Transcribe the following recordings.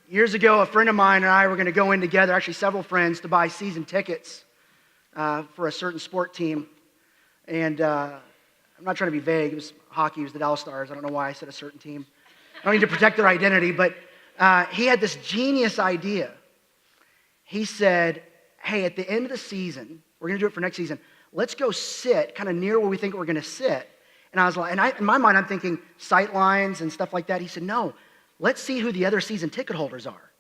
Years ago, a friend of mine and I were going to go in together, actually several friends, to buy season tickets for a certain sport team. And I'm not trying to be vague. It was hockey. It was the Dallas Stars. I don't know why I said a certain team. I don't need to protect their identity, but he had this genius idea. He said, hey, at the end of the season, we're going to do it for next season, let's go sit kind of near where we think we're going to sit. And I was like, in my mind, I'm thinking sight lines and stuff like that. He said, no, let's see who the other season ticket holders are.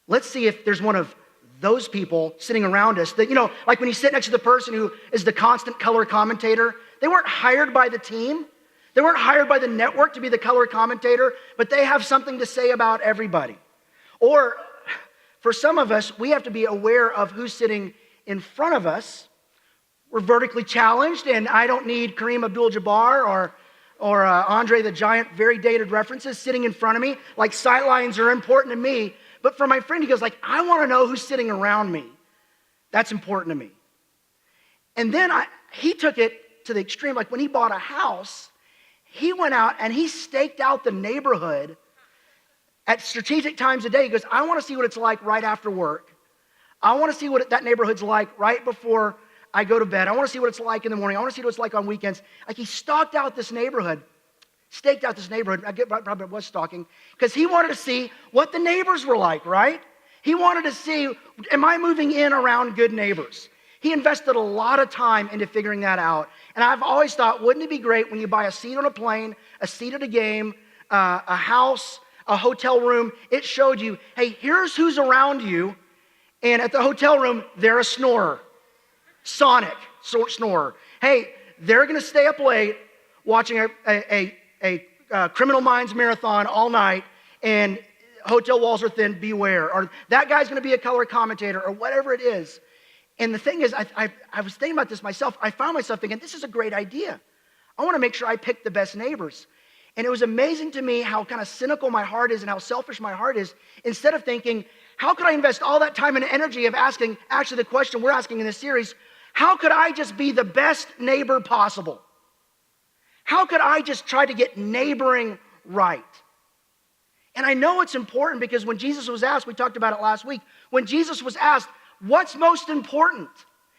Let's see if there's one of those people sitting around us that, like when you sit next to the person who is the constant color commentator, they weren't hired by the team. They weren't hired by the network to be the color commentator, but they have something to say about everybody. Or for some of us, we have to be aware of who's sitting in front of us. We're vertically challenged, and I don't need Kareem Abdul-Jabbar or Andre the Giant, very dated references sitting in front of me. Like sight lines are important to me. But for my friend, he goes like, I want to know who's sitting around me. That's important to me. And then he took it to the extreme. Like when he bought a house, he went out and he staked out the neighborhood at strategic times of day. He goes, I want to see what it's like right after work. I want to see what that neighborhood's like right before I go to bed. I want to see what it's like in the morning. I want to see what it's like on weekends. Like he staked out this neighborhood. I get probably was stalking because he wanted to see what the neighbors were like, right? He wanted to see, am I moving in around good neighbors? He invested a lot of time into figuring that out. And I've always thought, wouldn't it be great when you buy a seat on a plane, a seat at a game, a house, a hotel room, it showed you, hey, here's who's around you. And at the hotel room, they're a snorer. Sonic snorer. Hey, they're going to stay up late watching a Criminal Minds marathon all night, and hotel walls are thin, beware. Or that guy's going to be a color commentator, or whatever it is. And the thing is, I was thinking about this myself. I found myself thinking, this is a great idea. I want to make sure I pick the best neighbors. And it was amazing to me how kind of cynical my heart is and how selfish my heart is. Instead of thinking, how could I invest all that time and energy of asking, actually the question we're asking in this series, how could I just be the best neighbor possible? How could I just try to get neighboring right? And I know it's important because when Jesus was asked, we talked about it last week, when Jesus was asked, what's most important?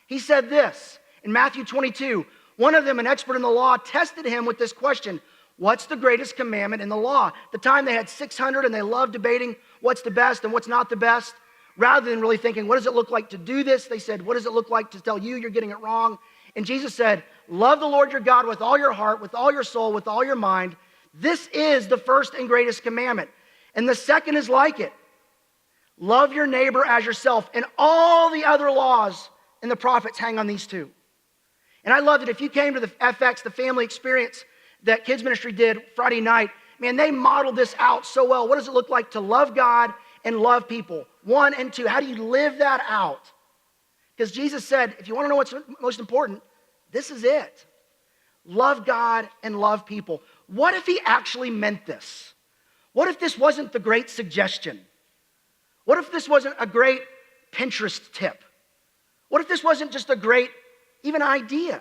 He said this in Matthew 22. One of them, an expert in the law, tested him with this question, what's the greatest commandment in the law? At the time they had 600 and they loved debating what's the best and what's not the best. Rather than really thinking, what does it look like to do this? They said, what does it look like to tell you you're getting it wrong? And Jesus said, love the Lord your God with all your heart, with all your soul, with all your mind. This is the first and greatest commandment. And the second is like it. Love your neighbor as yourself. And all the other laws and the prophets hang on these two. And I love that if you came to the FX, the family experience that kids ministry did Friday night, man, they modeled this out so well. What does it look like to love God and love people? 1 and 2, how do you live that out? Because Jesus said, if you want to know what's most important, this is it. Love God and love people. What if he actually meant this? What if this wasn't the great suggestion? What if this wasn't a great Pinterest tip? What if this wasn't just a great even idea?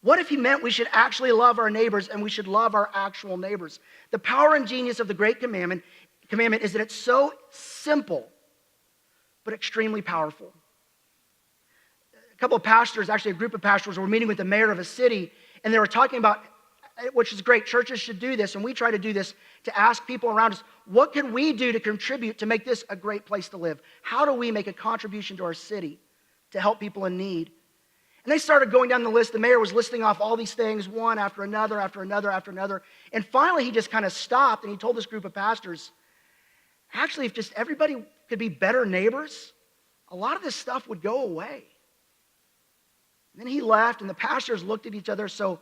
What if he meant we should actually love our neighbors and we should love our actual neighbors? The power and genius of the great commandment is that it's so simple, but extremely powerful. A couple of pastors, actually a group of pastors, were meeting with the mayor of a city, and they were talking about, which is great, churches should do this, and we try to do this to ask people around us, what can we do to contribute to make this a great place to live? How do we make a contribution to our city to help people in need? And they started going down the list. The mayor was listing off all these things, one after another, after another, after another. And finally, he just kind of stopped, and he told this group of pastors, actually, if just everybody could be better neighbors, a lot of this stuff would go away. And then he left, and the pastors looked at each other. So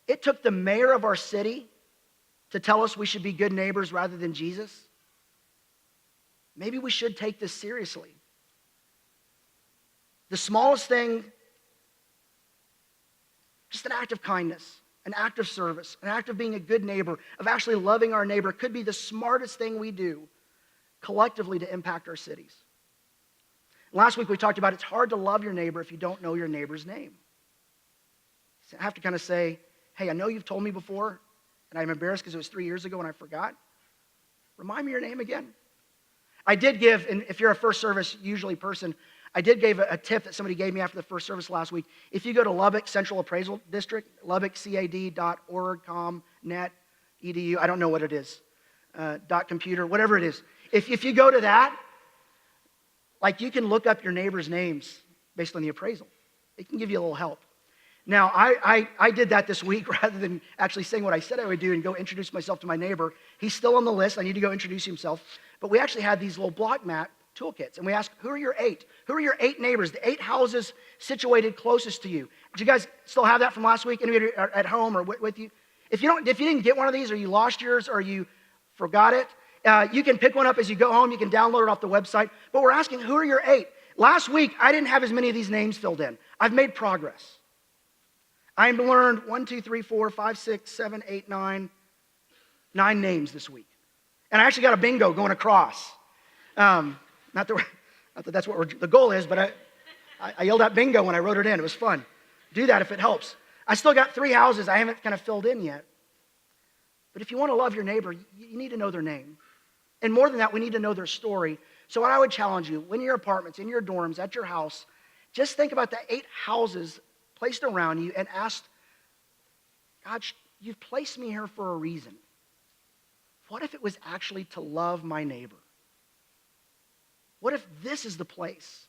it took the mayor of our city to tell us we should be good neighbors rather than Jesus. Maybe we should take this seriously. The smallest thing, just an act of kindness, an act of service, an act of being a good neighbor, of actually loving our neighbor, could be the smartest thing we do collectively to impact our cities. Last week we talked about it's hard to love your neighbor if you don't know your neighbor's name. So I have to kind of say, hey, I know you've told me before, and I'm embarrassed because it was 3 years ago and I forgot. Remind me your name again. I did give, and if you're a first service usually person, I did give a tip that somebody gave me after the first service last week. If you go to Lubbock Central Appraisal District, lubbockcad.org, com, net, edu, I don't know what it is, .computer, whatever it is. If you go to that, like you can look up your neighbor's names based on the appraisal. It can give you a little help. Now, I did that this week rather than actually saying what I said I would do and go introduce myself to my neighbor. He's still on the list. I need to go introduce himself. But we actually had these little block mat toolkits, and we asked, who are your 8? Who are your 8 neighbors, the 8 houses situated closest to you? Do you guys still have that from last week? Anybody at home or with you? If you didn't get one of these, or you lost yours, or you forgot it, you can pick one up as you go home. You can download it off the website. But we're asking, who are your 8? Last week, I didn't have as many of these names filled in. I've made progress. I learned 1, 2, 3, 4, 5, 6, 7, 8, 9 names this week. And I actually got a bingo going across. Not that that's what the goal is, but I yelled out bingo when I wrote it in. It was fun. Do that if it helps. I still got 3 houses I haven't kind of filled in yet. But if you want to love your neighbor, you need to know their name. And more than that, we need to know their story. So what I would challenge you, in your apartments, in your dorms, at your house, just think about the 8 houses placed around you and ask, God, you've placed me here for a reason. What if it was actually to love my neighbor? What if this is the place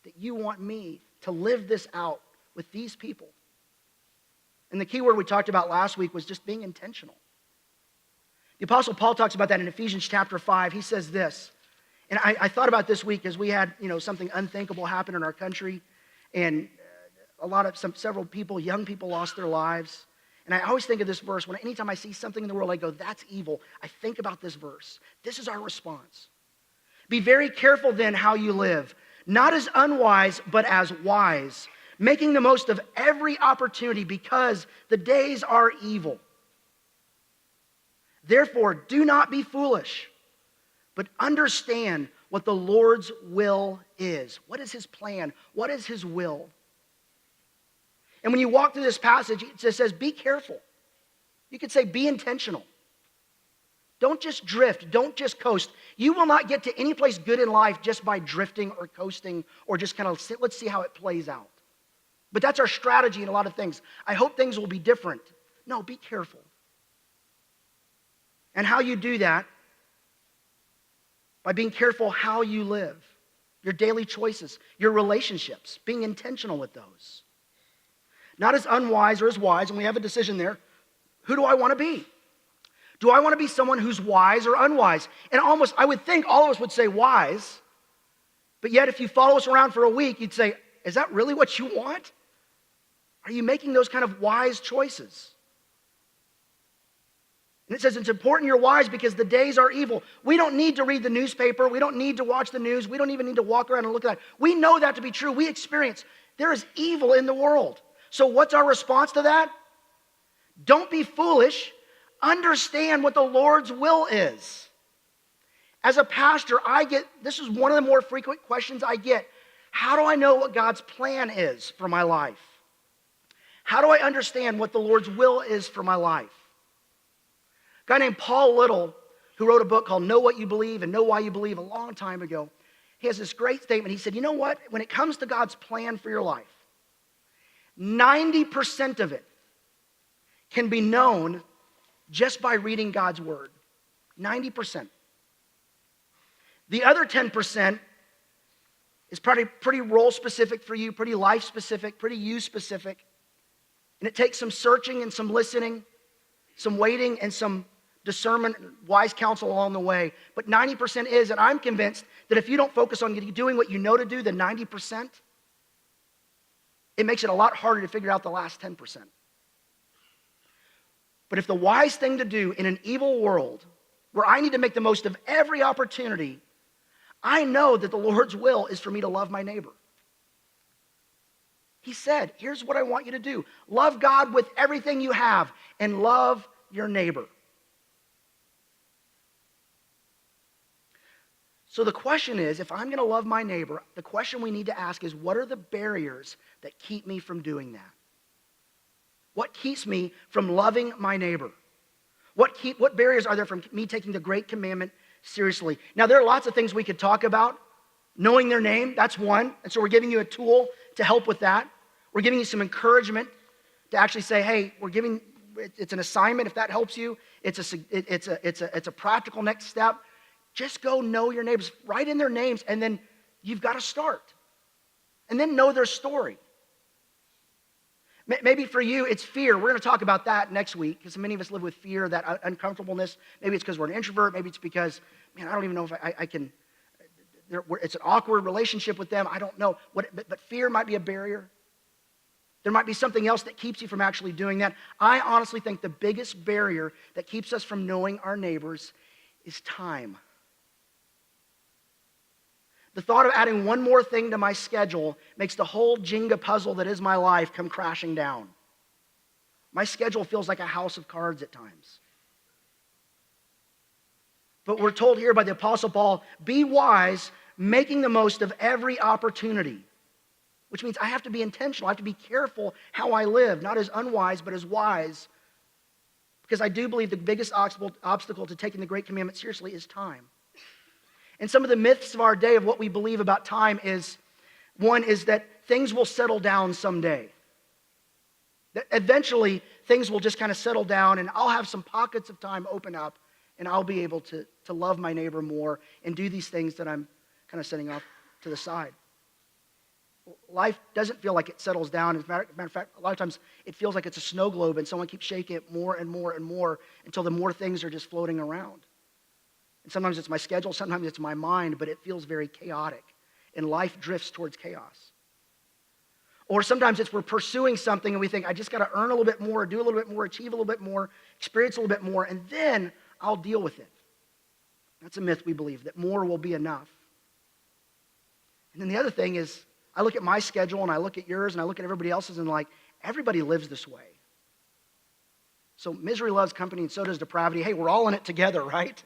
that you want me to live this out with these people? And the key word we talked about last week was just being intentional. The Apostle Paul talks about that in Ephesians chapter 5. He says this, and I thought about this week as we had something unthinkable happen in our country, and several people, young people, lost their lives. And I always think of this verse. Anytime I see something in the world, I go, that's evil. I think about this verse. This is our response. Be very careful then how you live, not as unwise, but as wise, making the most of every opportunity because the days are evil. Therefore, do not be foolish, but understand what the Lord's will is. What is his plan? What is his will? And when you walk through this passage, it just says, be careful. You could say, be intentional. Don't just drift. Don't just coast. You will not get to any place good in life just by drifting or coasting or just kind of, let's see how it plays out. But that's our strategy in a lot of things. I hope things will be different. No, be careful. And how you do that, by being careful how you live, your daily choices, your relationships, being intentional with those. Not as unwise or as wise, and we have a decision there. Who do I want to be? Do I want to be someone who's wise or unwise? And I would think all of us would say wise, but yet if you follow us around for a week, you'd say, is that really what you want? Are you making those kind of wise choices? And it says it's important you're wise because the days are evil. We don't need to read the newspaper. We don't need to watch the news. We don't even need to walk around and look at that. We know that to be true. We experience there is evil in the world. So what's our response to that? Don't be foolish. Understand what the Lord's will is. As a pastor, this is one of the more frequent questions I get. How do I know what God's plan is for my life? How do I understand what the Lord's will is for my life? A guy named Paul Little, who wrote a book called Know What You Believe and Know Why You Believe a long time ago, he has this great statement. He said, you know what? When it comes to God's plan for your life, 90% of it can be known just by reading God's word. 90%. The other 10% is pretty role specific for you, pretty life specific, pretty you specific. And it takes some searching and some listening, some waiting and some discernment, wise counsel along the way. But 90% is, and I'm convinced that if you don't focus on doing what you know to do, the 90%, it makes it a lot harder to figure out the last 10%. But if the wise thing to do in an evil world, where I need to make the most of every opportunity, I know that the Lord's will is for me to love my neighbor. He said, here's what I want you to do. Love God with everything you have and love your neighbor. So the question is, if I'm going to love my neighbor, the question we need to ask is, what are the barriers that keep me from doing that? What keeps me from loving my neighbor? What barriers are there from me taking the great commandment seriously. Now, there are lots of things we could talk about. Knowing their name, that's one. And so we're giving you a tool to help with that. We're giving you some encouragement to actually say, hey, it's an assignment. If that helps you, it's a practical next step. Just go know your neighbors. Write in their names, and then you've got to start. And then know their story. Maybe for you, it's fear. We're going to talk about that next week because many of us live with fear, that uncomfortableness. Maybe it's because we're an introvert. Maybe it's because, man, I don't even know if I can. It's an awkward relationship with them. I don't know. But fear might be a barrier. There might be something else that keeps you from actually doing that. I honestly think the biggest barrier that keeps us from knowing our neighbors is time. The thought of adding one more thing to my schedule makes the whole Jenga puzzle that is my life come crashing down. My schedule feels like a house of cards at times. But we're told here by the Apostle Paul, be wise, making the most of every opportunity. Which means I have to be intentional. I have to be careful how I live, not as unwise, but as wise. Because I do believe the biggest obstacle to taking the Great Commandment seriously is time. And some of the myths of our day of what we believe about time is, one is that things will settle down someday. That eventually things will just kind of settle down and I'll have some pockets of time open up and I'll be able to love my neighbor more and do these things that I'm kind of setting off to the side. Life doesn't feel like it settles down. As a matter of fact, a lot of times it feels like it's a snow globe and someone keeps shaking it more and more and more until the more things are just floating around. And sometimes it's my schedule, sometimes it's my mind, but it feels very chaotic. And life drifts towards chaos. Or sometimes we're pursuing something and we think, I just got to earn a little bit more, do a little bit more, achieve a little bit more, experience a little bit more, and then I'll deal with it. That's a myth we believe, that more will be enough. And then the other thing is, I look at my schedule and I look at yours and I look at everybody else's and like, everybody lives this way. So misery loves company and so does depravity. Hey, we're all in it together, right?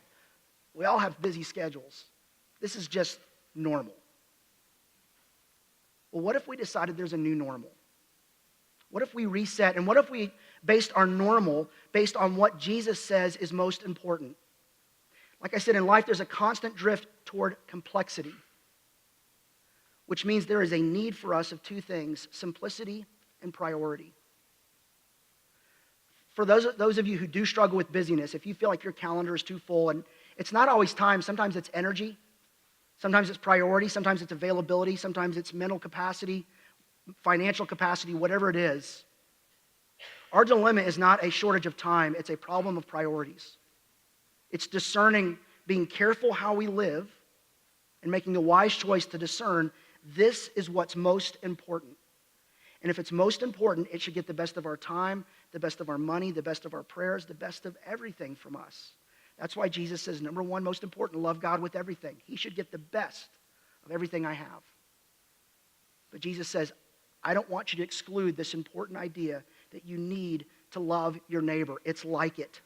We all have busy schedules. This is just normal. Well, what if we decided there's a new normal? What if we reset? And what if we based our normal based on what Jesus says is most important? Like I said, in life, there's a constant drift toward complexity, which means there is a need for us of two things, simplicity and priority. For those of you who do struggle with busyness, if you feel like your calendar is too full, and it's not always time, sometimes it's energy, sometimes it's priority, sometimes it's availability, sometimes it's mental capacity, financial capacity, whatever it is. Our dilemma is not a shortage of time, it's a problem of priorities. It's discerning, being careful how we live, and making the wise choice to discern this is what's most important. And if it's most important, it should get the best of our time, the best of our money, the best of our prayers, the best of everything from us. That's why Jesus says, number one, most important, love God with everything. He should get the best of everything I have. But Jesus says, I don't want you to exclude this important idea that you need to love your neighbor. It's like it.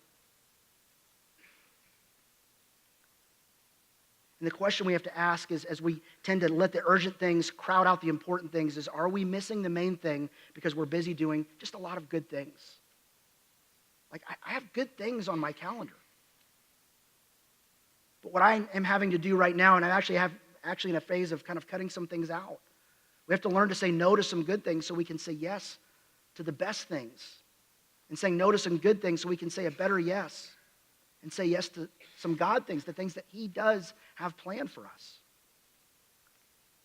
And the question we have to ask is, as we tend to let the urgent things crowd out the important things, is are we missing the main thing because we're busy doing just a lot of good things? Like, I have good things on my calendar. But what I am having to do right now, and I actually in a phase of kind of cutting some things out. We have to learn to say no to some good things so we can say yes to the best things. And saying no to some good things so we can say a better yes. And say yes to some God things, the things that He does have planned for us.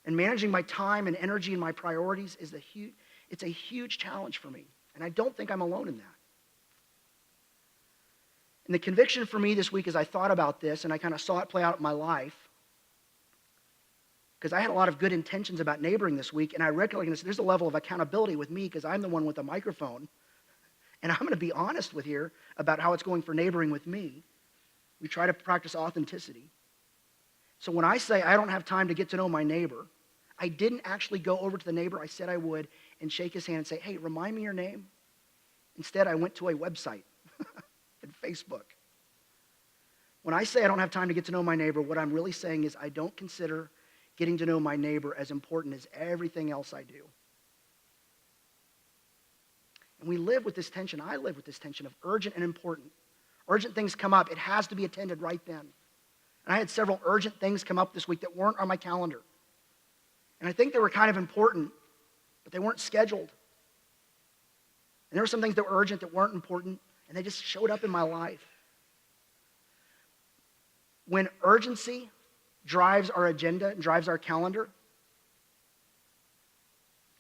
And managing my time and energy and my priorities is a huge challenge for me. And I don't think I'm alone in that. And the conviction for me this week as I thought about this and I kind of saw it play out in my life, because I had a lot of good intentions about neighboring this week, and I recognize there's a level of accountability with me because I'm the one with the microphone. And I'm going to be honest with you about how it's going for neighboring with me. We try to practice authenticity. So when I say I don't have time to get to know my neighbor, I didn't actually go over to the neighbor I said I would and shake his hand and say, hey, remind me your name. Instead, I went to a website and Facebook. When I say I don't have time to get to know my neighbor, what I'm really saying is I don't consider getting to know my neighbor as important as everything else I do. And we live with this tension. I live with this tension of urgent and important. Urgent things come up. It has to be attended right then. And I had several urgent things come up this week that weren't on my calendar. And I think they were kind of important, but they weren't scheduled. And there were some things that were urgent that weren't important, and they just showed up in my life. When urgency drives our agenda and drives our calendar,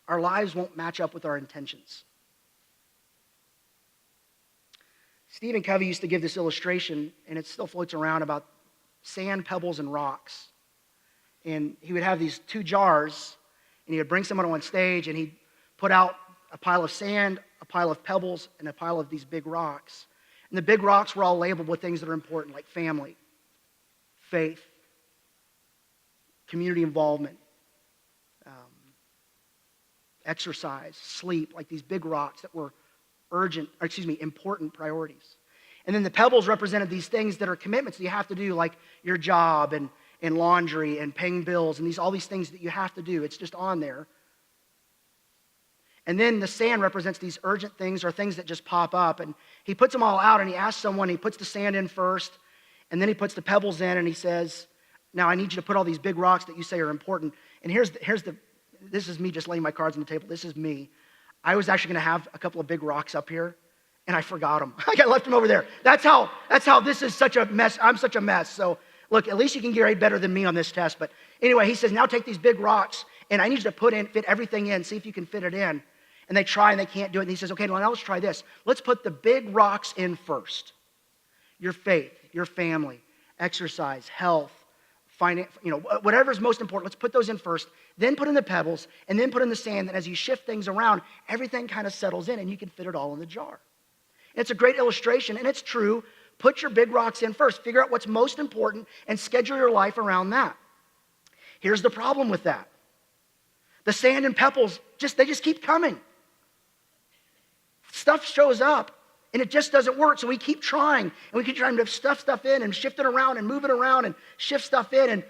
our lives won't match up with our intentions. Stephen Covey used to give this illustration, and it still floats around, about sand, pebbles, and rocks. And he would have these two jars, and he would bring someone on stage, and he'd put out a pile of sand, a pile of pebbles, and a pile of these big rocks. And the big rocks were all labeled with things that are important, like family, faith, community involvement, exercise, sleep, like these big rocks that were important priorities. And then the pebbles represented these things that are commitments that you have to do, like your job and laundry and paying bills and all these things that you have to do. It's just on there. And then the sand represents these urgent things or things that just pop up. And he puts them all out and he asks someone, he puts the sand in first, and then he puts the pebbles in and he says, now I need you to put all these big rocks that you say are important. And this is me just laying my cards on the table. This is me. I was actually going to have a couple of big rocks up here, and I forgot them. I left them over there. That's how this is such a mess. I'm such a mess. So look, at least you can grade better than me on this test. But anyway, he says, now take these big rocks, and I need you to fit everything in, see if you can fit it in. And they try, and they can't do it. And he says, okay, well, now let's try this. Let's put the big rocks in first. Your faith, your family, exercise, health, finance, whatever's most important, let's put those in first, then put in the pebbles, and then put in the sand. And as you shift things around, everything kind of settles in, and you can fit it all in the jar. It's a great illustration, and it's true. Put your big rocks in first. Figure out what's most important and schedule your life around that. Here's the problem with that. The sand and pebbles, they just keep coming. Stuff shows up, and it just doesn't work. So we keep trying, and we keep trying to stuff in and shift it around and move it around and shift stuff in. And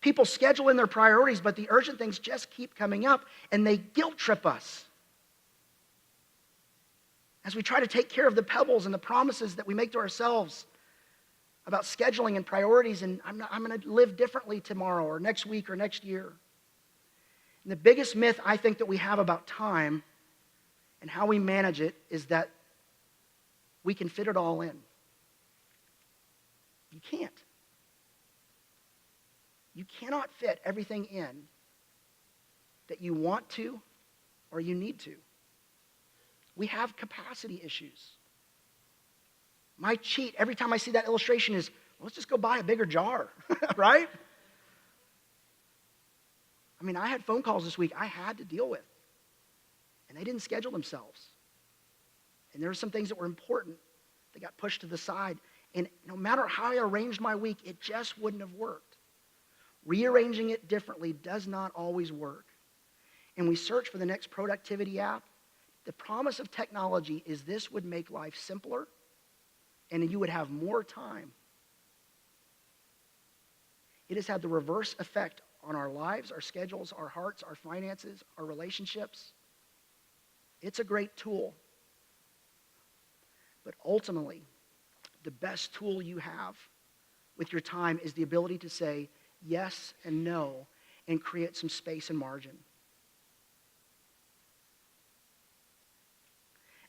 people schedule in their priorities, but the urgent things just keep coming up, and they guilt trip us. As we try to take care of the pebbles and the promises that we make to ourselves about scheduling and priorities, and I'm going to live differently tomorrow or next week or next year. And the biggest myth I think that we have about time and how we manage it is that we can fit it all in. You can't. You cannot fit everything in that you want to or you need to. We have capacity issues. My cheat, every time I see that illustration, is, well, let's just go buy a bigger jar, right? I mean, I had phone calls this week I had to deal with, and they didn't schedule themselves. And there were some things that were important that got pushed to the side. And no matter how I arranged my week, it just wouldn't have worked. Rearranging it differently does not always work. And we search for the next productivity app. The promise of technology is this would make life simpler, and you would have more time. It has had the reverse effect on our lives, our schedules, our hearts, our finances, our relationships. It's a great tool. But ultimately, the best tool you have with your time is the ability to say yes and no and create some space and margin.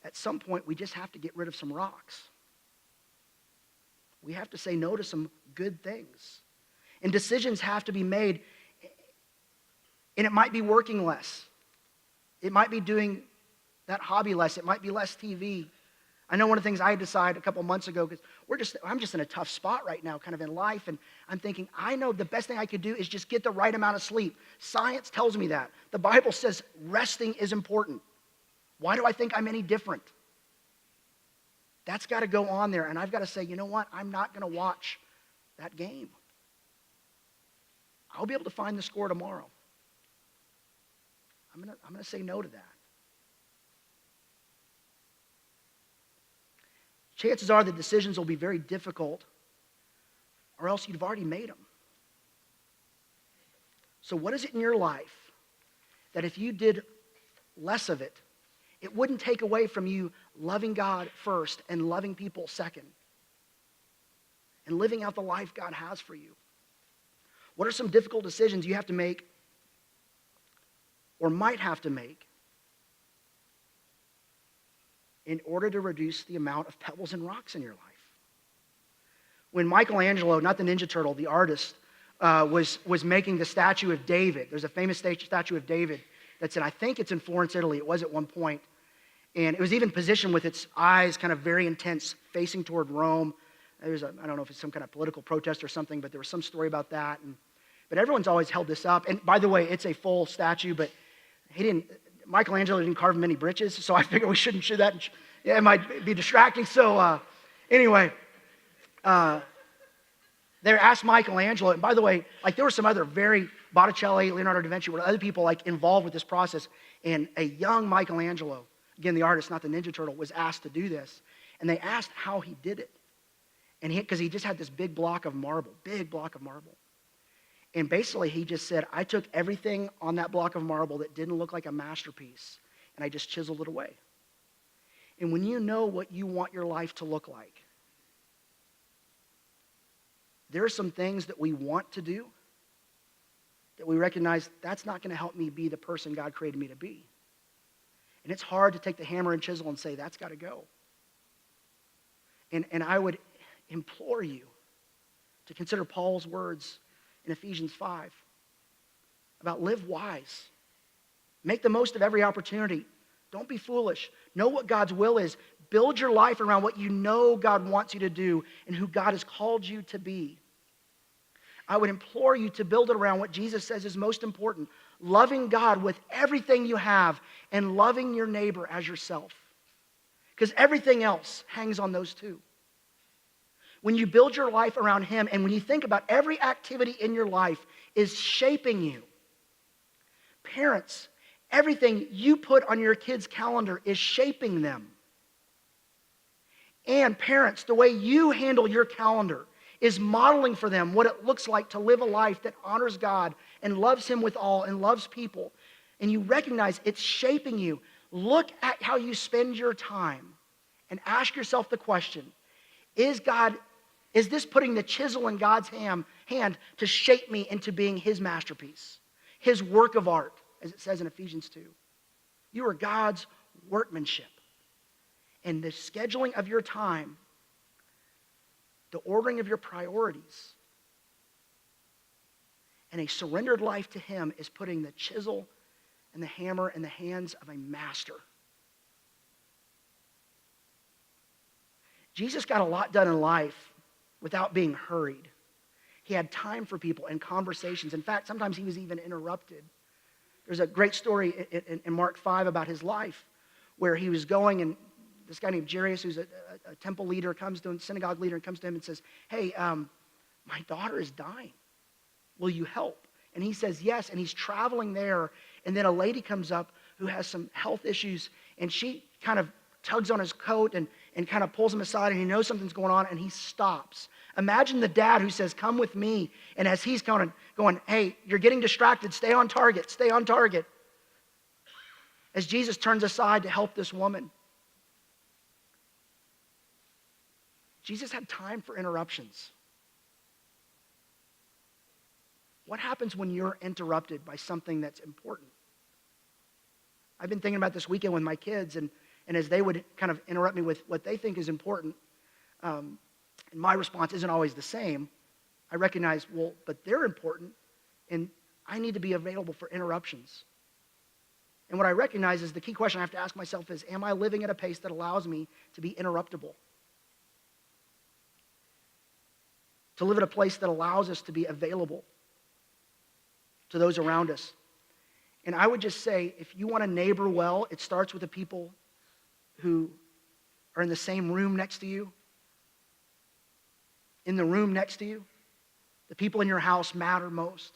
At some point, we just have to get rid of some rocks. We have to say no to some good things. And decisions have to be made. And it might be working less. It might be doing that hobby less. It might be less TV. I know one of the things I decided a couple months ago, because I'm just in a tough spot right now, kind of in life, and I'm thinking, I know the best thing I could do is just get the right amount of sleep. Science tells me that. The Bible says resting is important. Why do I think I'm any different? That's got to go on there, and I've got to say, you know what? I'm not going to watch that game. I'll be able to find the score tomorrow. I'm going to say no to that. Chances are the decisions will be very difficult, or else you've already made them. So what is it in your life that if you did less of it, it wouldn't take away from you loving God first and loving people second? and living out the life God has for you? What are some difficult decisions you have to make or might have to make in order to reduce the amount of pebbles and rocks in your life? When Michelangelo, not the Ninja Turtle, the artist, was making the statue of David, there's a famous statue of David that's in, I think it's in Florence, Italy. It was at one point. And it was even positioned with its eyes kind of very intense, facing toward Rome. I don't know if it's some kind of political protest or something, but there was some story about that. But everyone's always held this up. And by the way, it's a full statue, but Michelangelo didn't carve many britches, so I figured we shouldn't show that. Yeah, it might be distracting. So anyway, they asked Michelangelo, and by the way, like there were some other Botticelli, Leonardo da Vinci, were other people like involved with this process, and a young Michelangelo, again the artist, not the Ninja Turtle, was asked to do this, and they asked how he did it, and because he just had this big block of marble, and basically he just said, I took everything on that block of marble that didn't look like a masterpiece, and I just chiseled it away. And when you know what you want your life to look like, there are some things that we want to do that we recognize that's not going to help me be the person God created me to be. And it's hard to take the hammer and chisel and say, that's got to go. And I would implore you to consider Paul's words in Ephesians 5 about live wise. Make the most of every opportunity. Don't be foolish. Know what God's will is. Build your life around what you know God wants you to do and who God has called you to be. I would implore you to build it around what Jesus says is most important, loving God with everything you have and loving your neighbor as yourself. Because everything else hangs on those two. When you build your life around Him and when you think about every activity in your life is shaping you. Parents, everything you put on your kids' calendar is shaping them. And parents, the way you handle your calendar is modeling for them what it looks like to live a life that honors God and loves Him with all and loves people. And you recognize it's shaping you. Look at how you spend your time and ask yourself the question, is this putting the chisel in God's hand to shape me into being His masterpiece, His work of art, as it says in Ephesians 2? You are God's workmanship. And the scheduling of your time, the ordering of your priorities, and a surrendered life to Him is putting the chisel and the hammer in the hands of a master. Jesus got a lot done in life without being hurried. He had time for people and conversations. In fact, sometimes He was even interrupted. There's a great story in Mark 5 about His life where He was going, and this guy named Jairus, who's a temple leader, comes to him, synagogue leader, and comes to him and says, hey, my daughter is dying. Will you help? And he says yes, and he's traveling there, and then a lady comes up who has some health issues, and she kind of tugs on his coat and kind of pulls him aside, and he knows something's going on, and he stops. Imagine the dad who says, come with me, and as he's going, hey, you're getting distracted, stay on target, stay on target. As Jesus turns aside to help this woman. Jesus had time for interruptions. What happens when you're interrupted by something that's important? I've been thinking about this weekend with my kids, and as they would kind of interrupt me with what they think is important, and my response isn't always the same. I recognize, well, but they're important, and I need to be available for interruptions. And what I recognize is the key question I have to ask myself is, am I living at a pace that allows me to be interruptible? To live at a place that allows us to be available to those around us. And I would just say, if you want to neighbor well, it starts with the people who are in the same room next to you. In the room next to you. The people in your house matter most.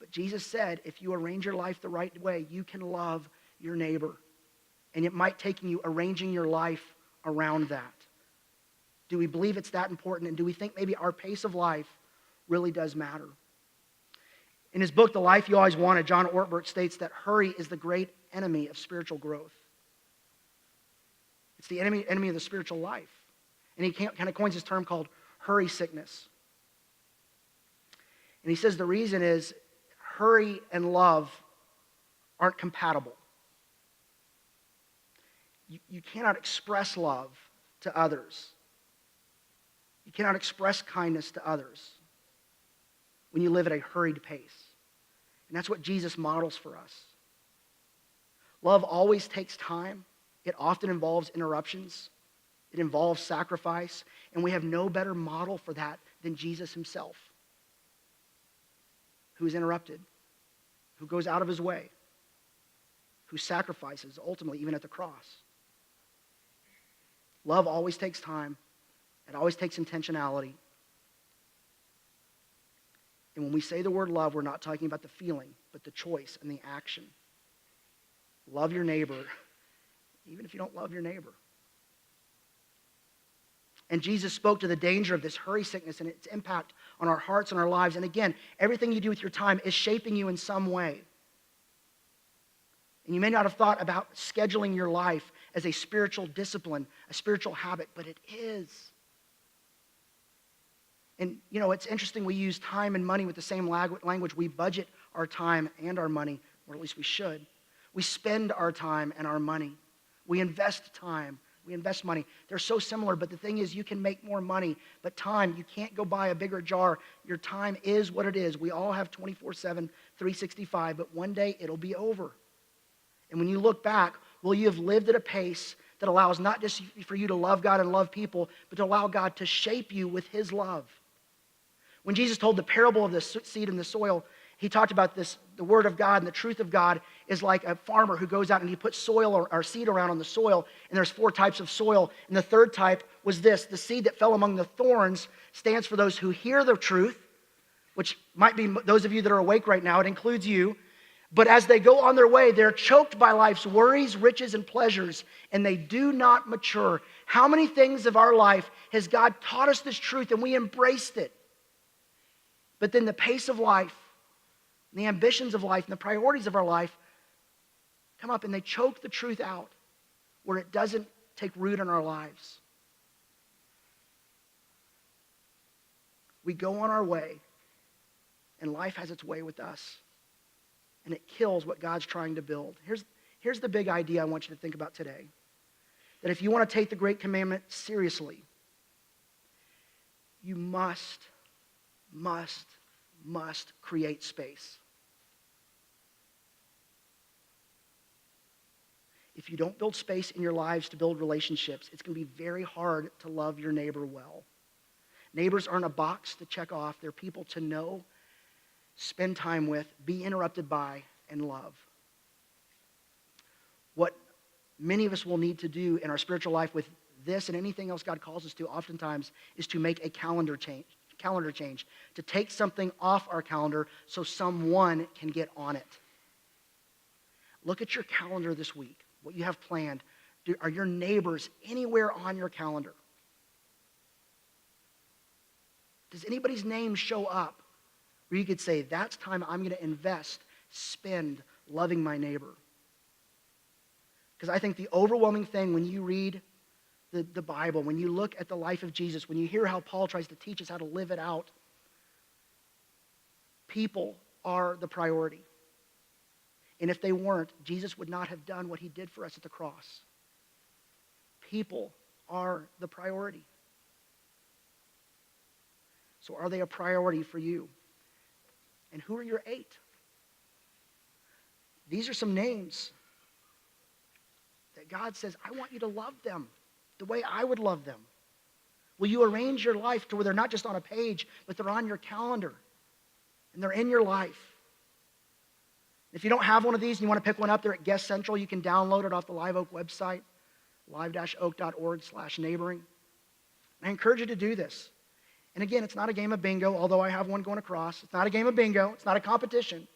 But Jesus said, if you arrange your life the right way, you can love your neighbor. And it might take you arranging your life around that. Do we believe it's that important? And do we think maybe our pace of life really does matter? In his book, The Life You Always Wanted, John Ortberg states that hurry is the great enemy of spiritual growth. It's the enemy of the spiritual life. And he kind of coins this term called hurry sickness. And he says the reason is hurry and love aren't compatible. You cannot express love to others. You cannot express kindness to others when you live at a hurried pace. And that's what Jesus models for us. Love always takes time. It often involves interruptions. It involves sacrifice. And we have no better model for that than Jesus himself, who is interrupted, who goes out of his way, who sacrifices, ultimately, even at the cross. Love always takes time. It always takes intentionality. And when we say the word love, we're not talking about the feeling, but the choice and the action. Love your neighbor, even if you don't love your neighbor. And Jesus spoke to the danger of this hurry sickness and its impact on our hearts and our lives. And again, everything you do with your time is shaping you in some way. And you may not have thought about scheduling your life as a spiritual discipline, a spiritual habit, but it is. And, it's interesting, we use time and money with the same language. We budget our time and our money, or at least we should. We spend our time and our money. We invest time. We invest money. They're so similar, but the thing is, you can make more money, but time, you can't go buy a bigger jar. Your time is what it is. We all have 24/7, 365, but one day it'll be over. And when you look back, will you have lived at a pace that allows not just for you to love God and love people, but to allow God to shape you with his love? When Jesus told the parable of the seed and the soil, he talked about this, the word of God and the truth of God is like a farmer who goes out and he puts soil or seed around on the soil, and there's 4 types of soil. And the third type was this: the seed that fell among the thorns stands for those who hear the truth, which might be those of you that are awake right now. It includes you. But as they go on their way, they're choked by life's worries, riches, and pleasures, and they do not mature. How many things of our life has God taught us this truth and we embraced it? But then the pace of life, the ambitions of life, and the priorities of our life come up and they choke the truth out where it doesn't take root in our lives. We go on our way, and life has its way with us. And it kills what God's trying to build. Here's the big idea I want you to think about today. That if you want to take the Great Commandment seriously, you must create space. If you don't build space in your lives to build relationships, it's going to be very hard to love your neighbor well. Neighbors aren't a box to check off. They're people to know, spend time with, be interrupted by, and love. What many of us will need to do in our spiritual life with this and anything else God calls us to oftentimes is to make a calendar change, to take something off our calendar so someone can get on it. Look at your calendar this week, what you have planned. Are your neighbors anywhere on your calendar? Does anybody's name show up where you could say, that's time I'm going to invest, spend loving my neighbor? Because I think the overwhelming thing when you read the Bible, when you look at the life of Jesus, when you hear how Paul tries to teach us how to live it out, people are the priority. And if they weren't, Jesus would not have done what he did for us at the cross. People are the priority. So are they a priority for you? And who are your 8? These are some names that God says, I want you to love them the way I would love them. Will you arrange your life to where they're not just on a page, but they're on your calendar and they're in your life? If you don't have one of these and you want to pick one up, they're at Guest Central. You can download it off the Live Oak website, live-oak.org/neighboring. I encourage you to do this. And again, it's not a game of bingo, although I have one going across. It's not a game of bingo. It's not a competition.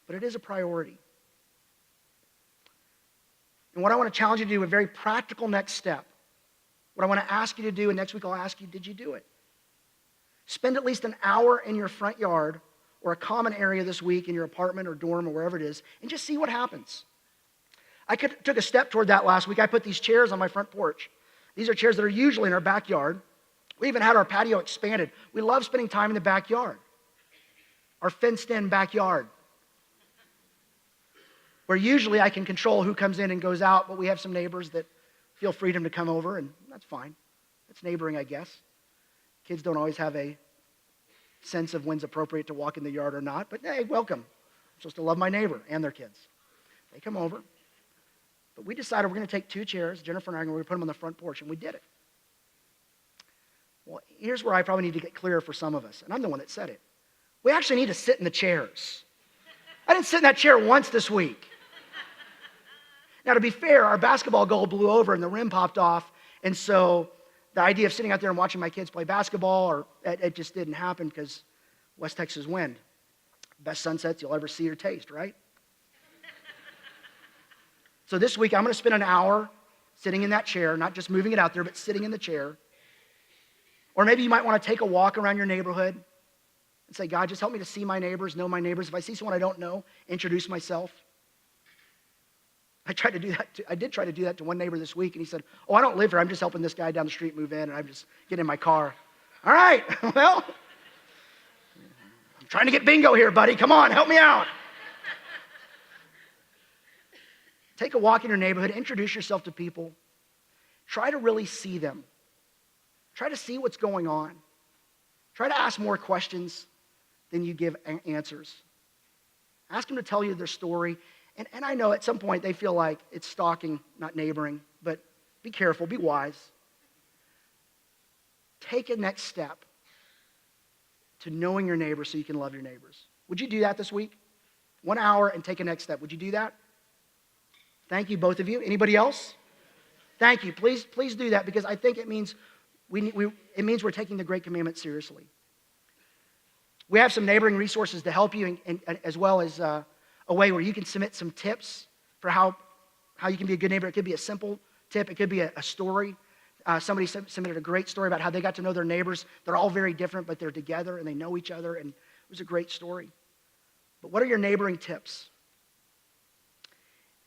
But it is a priority. And what I want to challenge you to do, a very practical next step, what I want to ask you to do, and next week I'll ask you, did you do it? Spend at least an hour in your front yard or a common area this week in your apartment or dorm or wherever it is, and just see what happens. I took a step toward that last week. I put these chairs on my front porch. These are chairs that are usually in our backyard. We even had our patio expanded. We love spending time in the backyard, our fenced-in backyard, where usually I can control who comes in and goes out, but we have some neighbors that feel freedom to come over, and that's fine. That's neighboring, I guess. Kids don't always have a sense of when's appropriate to walk in the yard or not, but hey, welcome. I'm supposed to love my neighbor and their kids. They come over. But we decided we're going to take 2 chairs, Jennifer and I, and we're going to put them on the front porch, and we did it. Well, here's where I probably need to get clearer for some of us, and I'm the one that said it. We actually need to sit in the chairs. I didn't sit in that chair once this week. Now, to be fair, our basketball goal blew over and the rim popped off, and so the idea of sitting out there and watching my kids play basketball, it just didn't happen because West Texas wind. Best sunsets you'll ever see or taste, right? So this week, I'm going to spend an hour sitting in that chair, not just moving it out there, but sitting in the chair. Or maybe you might want to take a walk around your neighborhood and say, God, just help me to see my neighbors, know my neighbors. If I see someone I don't know, introduce myself. I did try to do that to one neighbor this week, and he said, oh, I don't live here. I'm just helping this guy down the street move in, and I'm just getting in my car. All right, well, I'm trying to get bingo here, buddy. Come on, help me out. Take a walk in your neighborhood, introduce yourself to people. Try to really see them. Try to see what's going on. Try to ask more questions than you give answers. Ask them to tell you their story. And I know at some point they feel like it's stalking, not neighboring, but be careful, be wise. Take a next step to knowing your neighbor so you can love your neighbors. Would you do that this week? 1 hour and take a next step. Would you do that? Thank you, both of you. Anybody else? Thank you. Please do that, because I think it means we're taking the Great Commandment seriously. We have some neighboring resources to help you, and as well as a way where you can submit some tips for how you can be a good neighbor. It could be a simple tip. It could be a story. Somebody submitted a great story about how they got to know their neighbors. They're all very different, but they're together and they know each other, and it was a great story. But what are your neighboring tips?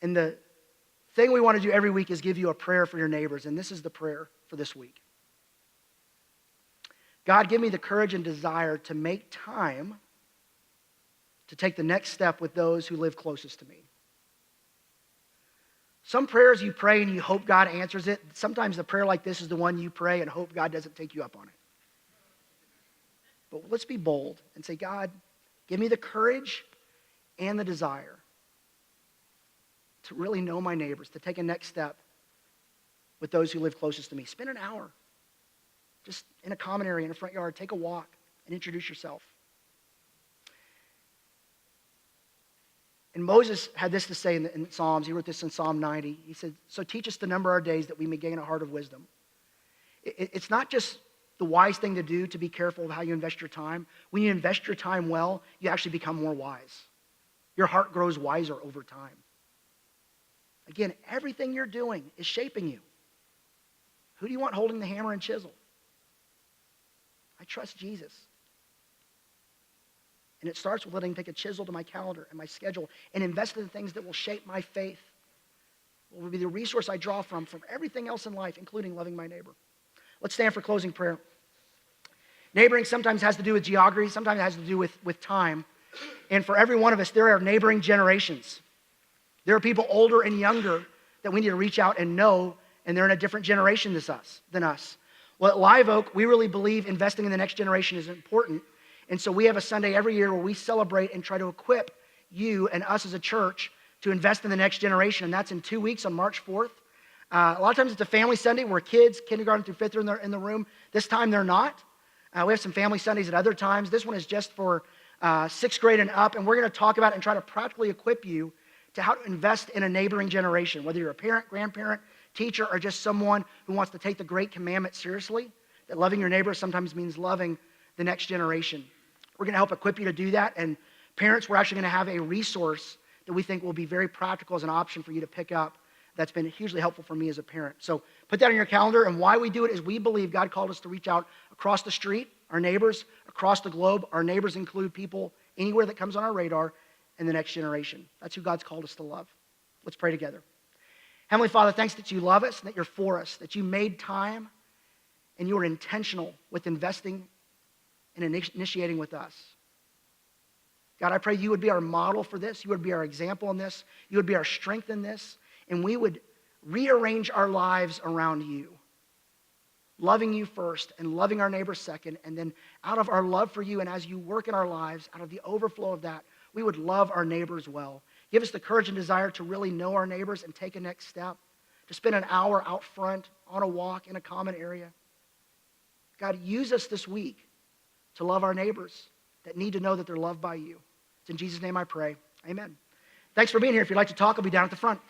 And the thing we want to do every week is give you a prayer for your neighbors, and this is the prayer for this week. God, give me the courage and desire to make time to take the next step with those who live closest to me. Some prayers you pray and you hope God answers it. Sometimes a prayer like this is the one you pray and hope God doesn't take you up on it. But let's be bold and say, God, give me the courage and the desire to really know my neighbors, to take a next step with those who live closest to me. Spend an hour just in a common area, in a front yard. Take a walk and introduce yourself. And Moses had this to say in Psalms. He wrote this in Psalm 90. He said, so teach us to number our days that we may gain a heart of wisdom. It's not just the wise thing to do to be careful of how you invest your time. When you invest your time well, you actually become more wise. Your heart grows wiser over time. Again, everything you're doing is shaping you. Who do you want holding the hammer and chisel? I trust Jesus. And it starts with letting him take a chisel to my calendar and my schedule and invest in the things that will shape my faith. Will be the resource I draw from everything else in life, including loving my neighbor. Let's stand for closing prayer. Neighboring sometimes has to do with geography, sometimes it has to do with time. And for every one of us, there are neighboring generations. There are people older and younger that we need to reach out and know, and they're in a different generation than us. Well, at Live Oak, we really believe investing in the next generation is important. And so we have a Sunday every year where we celebrate and try to equip you and us as a church to invest in the next generation. And that's in 2 weeks on March 4th. A lot of times it's a family Sunday where kids, kindergarten through fifth, are in the room. This time they're not. We have some family Sundays at other times. This one is just for 6th grade and up. And we're going to talk about and try to practically equip you to how to invest in a neighboring generation, whether you're a parent, grandparent, teacher, or just someone who wants to take the Great Commandment seriously, that loving your neighbor sometimes means loving the next generation. We're going to help equip you to do that. And parents, we're actually going to have a resource that we think will be very practical as an option for you to pick up that's been hugely helpful for me as a parent. So put that on your calendar. And why we do it is we believe God called us to reach out across the street, our neighbors, across the globe. Our neighbors include people anywhere that comes on our radar, and the next generation. That's who God's called us to love. Let's pray together. Heavenly Father, thanks that you love us and that you're for us, that you made time and you were intentional with investing and initiating with us. God, I pray you would be our model for this. You would be our example in this. You would be our strength in this. And we would rearrange our lives around you, loving you first and loving our neighbor second. And then out of our love for you and as you work in our lives, out of the overflow of that, we would love our neighbors well. Give us the courage and desire to really know our neighbors and take a next step, to spend an hour out front on a walk in a common area. God, use us this week to love our neighbors that need to know that they're loved by you. It's in Jesus' name I pray. Amen. Thanks for being here. If you'd like to talk, I'll be down at the front.